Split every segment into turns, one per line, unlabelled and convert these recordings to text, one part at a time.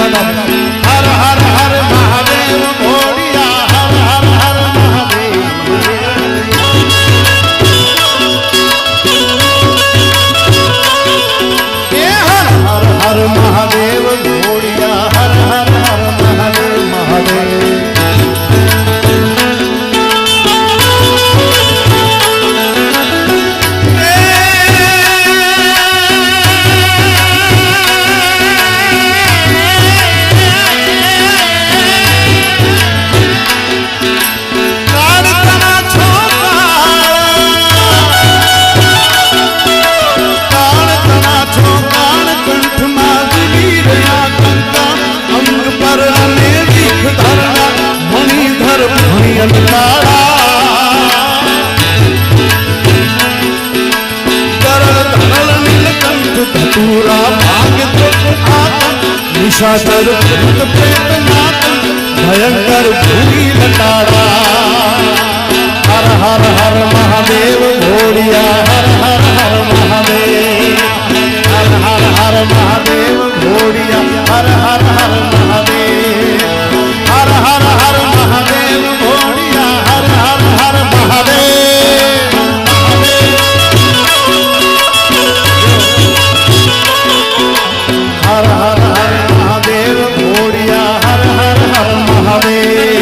हर हर हर महादेव घोड़िया हर हर हर महादेव हर हर हर महादेव घोड़िया हर हर हर महादेव महादेव पूरा भाग्य निशाचर भूत प्रेत नाथ भयंकर भूमि लटाड़ा हर हर हर महादेव घोड़िया हर हर हर महादेव हर हर हर महादेव घोड़िया हर हर हर महादेव हर हर हर महादेव घोड़िया हर हर हर महादेव हर हर हर महादेव घोड़िया हर हर हर महादेव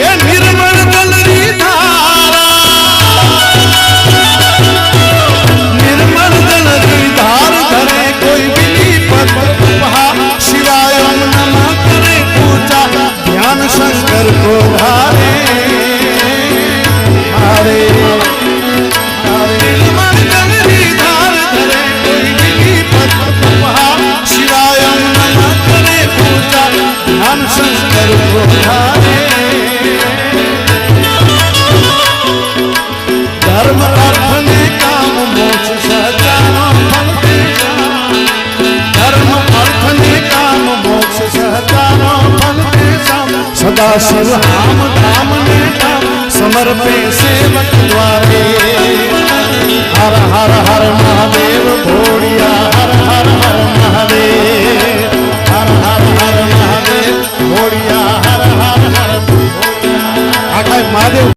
ये निर्मल जलरी धारा निर्मल जलरी धार धरे कोई विधि पद शिवाय नमः करे पूजा ध्यान शंकर को धारे हरे शंकर को धारे धर्म अर्थ ने काम मोक्ष सहजानो फल धर्म अर्थ ने काम मोक्ष सहजानो फल सदा शिव नाम धाम ने समर्पे सेवक द्वारे हर हर हर